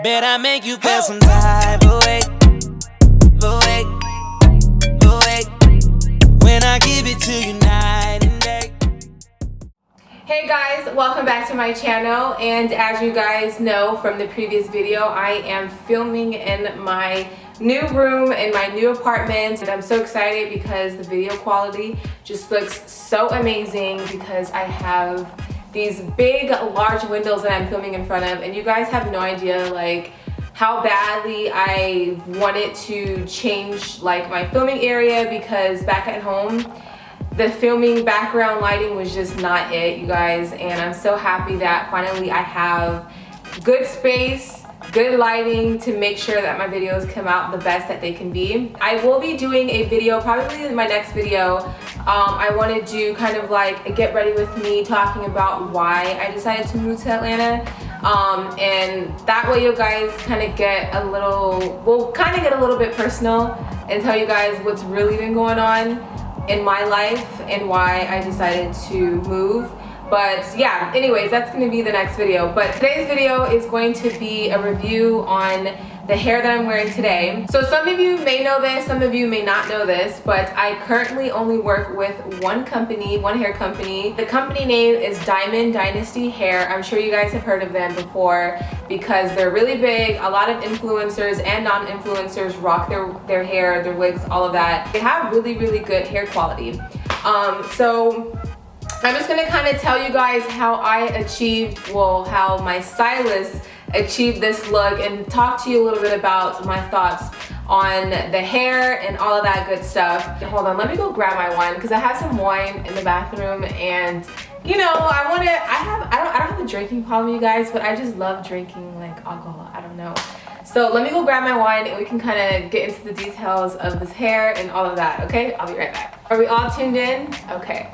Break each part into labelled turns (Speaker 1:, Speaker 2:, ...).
Speaker 1: Bet I make you feel some type of way, when I give it to you night and day.
Speaker 2: Hey guys, welcome back to my channel, and as you guys know from the previous video, I am filming in my new room in my new apartment, and I'm so excited because the video quality just looks so amazing because I have these big large windows that I'm filming in front of, and you guys have no idea like how badly I wanted to change like my filming area, because back at home the filming background lighting was just not it, you guys, and I'm so happy that finally I have good space, good lighting to make sure that my videos come out the best that they can be. I will be doing a video, probably in my next video. I want to do kind of like a get ready with me, talking about why I decided to move to Atlanta. And that way you guys kind of get a little, we'll kind of get a little bit personal and tell you guys what's really been going on in my life and why I decided to move. But yeah, anyways, that's going to be the next video. But today's video is going to be a review on the hair that I'm wearing today. So some of you may know this, some of you may not know this, but I currently only work with one company, one hair company. The company name is Dynasty Hair. I'm sure you guys have heard of them before because they're really big. A lot of influencers and non-influencers rock their hair, their wigs, all of that. They have really, really good hair quality. So I'm just gonna kind of tell you guys how I achieved, well, how my stylist achieved this look, and talk to you a little bit about my thoughts on the hair and all of that good stuff. Hold on, let me go grab my wine because I have some wine in the bathroom, and you know, I don't have a drinking problem, you guys, but I just love drinking like alcohol. I don't know. So let me go grab my wine and we can kind of get into the details of this hair and all of that, okay? I'll be right back. Are we all tuned in? Okay.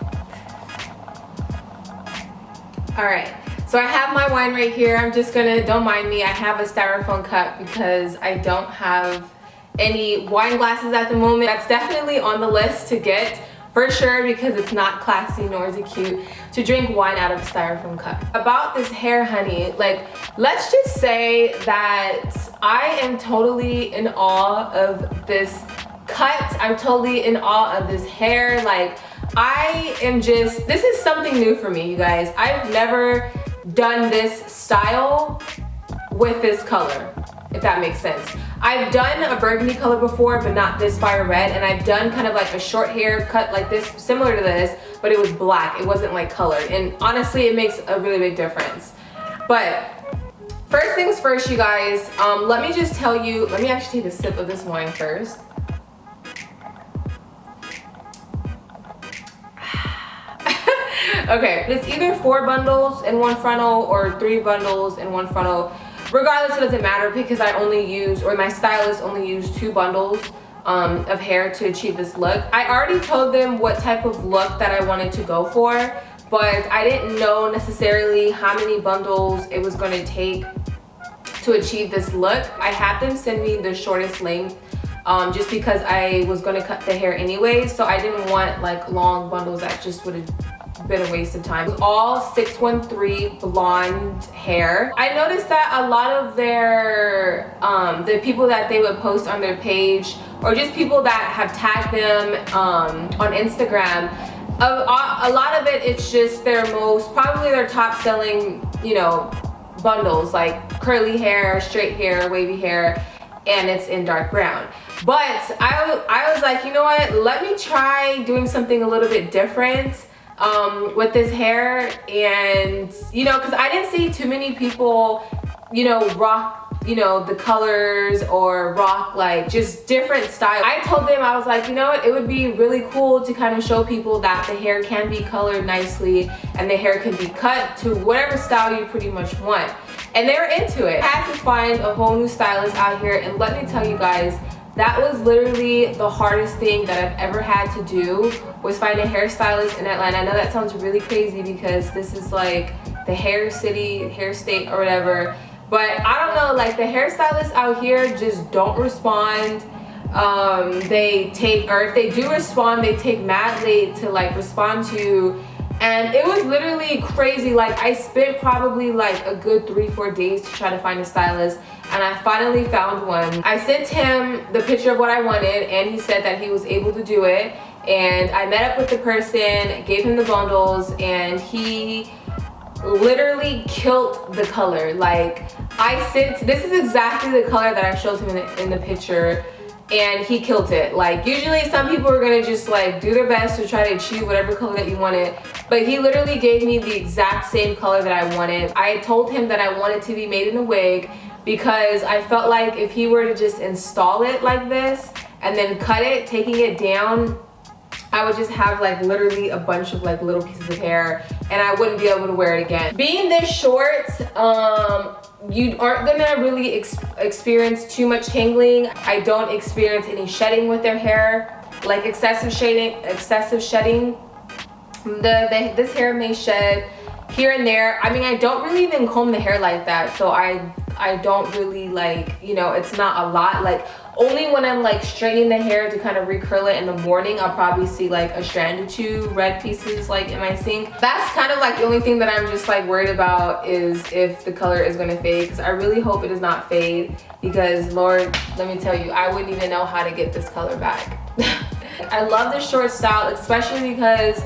Speaker 2: All right, so I have my wine right here. I'm just gonna, don't mind me, I have a styrofoam cup because I don't have any wine glasses at the moment. That's definitely on the list to get for sure, because it's not classy nor is it cute to drink wine out of a styrofoam cup. About this hair, honey, like, let's just say that I am totally in awe of this cut. I'm totally in awe of this hair. Like, I am just, this is something new for me, you guys. I've never done this style with this color, if that makes sense. I've done a burgundy color before, but not this fire red, and I've done kind of like a short hair cut like this, similar to this, but it was black. It wasn't like colored, and honestly, it makes a really big difference. But first things first, you guys, let me just tell you, let me actually take a sip of this wine first. Okay, it's either 4 bundles in one frontal or 3 bundles in one frontal. Regardless, it doesn't matter because I only use, or my stylist only used 2 bundles of hair to achieve this look. I already told them what type of look that I wanted to go for, but I didn't know necessarily how many bundles it was going to take to achieve this look. I had them send me the shortest length just because I was going to cut the hair anyway, so I didn't want like long bundles that just would have been a waste of time. It was all 613 blonde hair. I noticed that a lot of their the people that they would post on their page, or just people that have tagged them on Instagram, a lot of it's just their most, probably their top selling, you know, bundles, like curly hair, straight hair, wavy hair, and it's in dark brown. But I was like, you know what, let me try doing something a little bit different with this hair. And you know, because I didn't see too many people, you know, rock, you know, the colors or rock like just different styles. I told them, I was like, you know what, it would be really cool to kind of show people that the hair can be colored nicely and the hair can be cut to whatever style you pretty much want, and they were into it. I had to find a whole new stylist out here, and let me tell you guys, that was literally the hardest thing that I've ever had to do, was find a hairstylist in Atlanta. I know that sounds really crazy because this is like the hair city, hair state or whatever, but I don't know, like the hairstylists out here just don't respond. They take, or if they do respond, they take mad late to like respond to And it was literally crazy. Like, I spent probably like a good 3-4 days to try to find a stylist, and I finally found one. I sent him the picture of what I wanted, and he said that he was able to do it. And I met up with the person, gave him the bundles, and he literally killed the color. Like, this is exactly the color that I showed him in the picture, and he killed it. Like, usually some people are gonna just like do their best to try to achieve whatever color that you wanted, but he literally gave me the exact same color that I wanted. I told him that I wanted to be made in a wig because I felt like if he were to just install it like this and then cut it, taking it down, I would just have like literally a bunch of like little pieces of hair, and I wouldn't be able to wear it again. Being this short, you aren't gonna really experience too much tangling. I don't experience any shedding with their hair, like excessive shedding. This hair may shed here and there. I mean, I don't really even comb the hair like that, so I don't really, like, you know, it's not a lot. Like, only when I'm like straightening the hair to kind of recurl it in the morning, I'll probably see like a strand or 2 red pieces like in my sink. That's kind of like the only thing that I'm just like worried about, is if the color is gonna fade, because I really hope it does not fade, because Lord, let me tell you, I wouldn't even know how to get this color back. I love the short style, especially because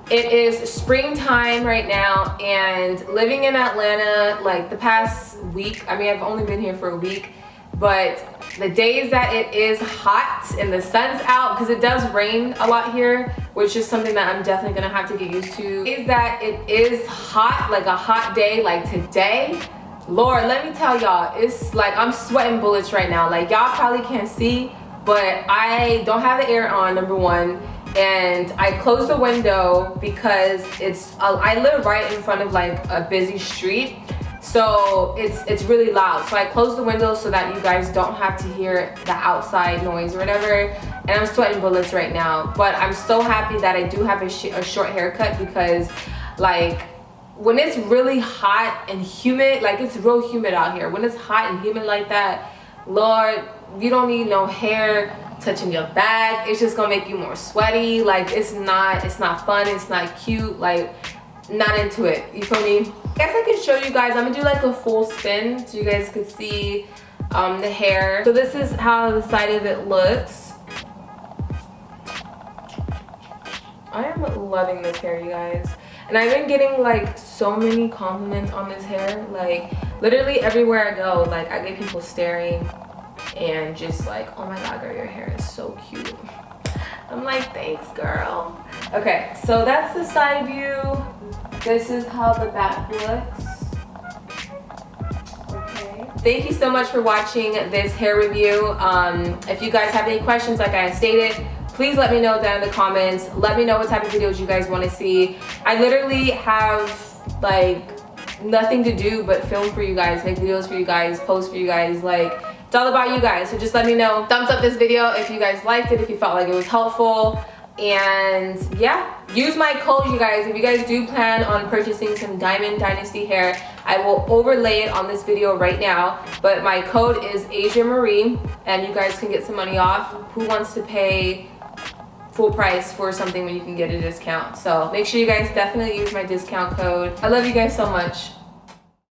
Speaker 2: it is springtime right now, and living in Atlanta, like the past week, I mean, I've only been here for a week, but the days that it is hot and the sun's out, because it does rain a lot here, which is something that I'm definitely gonna have to get used to, is that it is hot, like a hot day like today. Lord, let me tell y'all, it's like I'm sweating bullets right now. Like, y'all probably can't see, but I don't have the air on, number one. And I closed the window because I live right in front of like a busy street, so it's really loud. So I closed the window so that you guys don't have to hear the outside noise or whatever. And I'm sweating bullets right now, but I'm so happy that I do have a short haircut, because like when it's really hot and humid, like it's real humid out here, when it's hot and humid like that, Lord, you don't need no hair touching your back. It's just gonna make you more sweaty. Like, it's not fun, it's not cute, like, not into it, you feel me? I guess I can show you guys. I'm gonna do like a full spin so you guys can see the hair. So this is how the side of it looks. I am loving this hair, you guys, and I've been getting like so many compliments on this hair. Like, literally everywhere I go, like, I get people staring and just like, oh my god, girl, your hair is so cute. I'm like, thanks, girl. Okay, so that's the side view. This is how the back looks. Okay, thank you so much for watching this hair review. If you guys have any questions, like I stated, please let me know down in the comments. Let me know what type of videos you guys want to see. I literally have like nothing to do but film for you guys, make videos for you guys, post for you guys. Like, it's all about you guys, so just let me know. Thumbs up this video if you guys liked it, if you felt like it was helpful. And yeah, use my code, you guys. If you guys do plan on purchasing some Diamond Dynasty hair, I will overlay it on this video right now. But my code is Asia Marie, and you guys can get some money off. Who wants to pay full price for something when you can get a discount? So make sure you guys definitely use my discount code. I love you guys so much.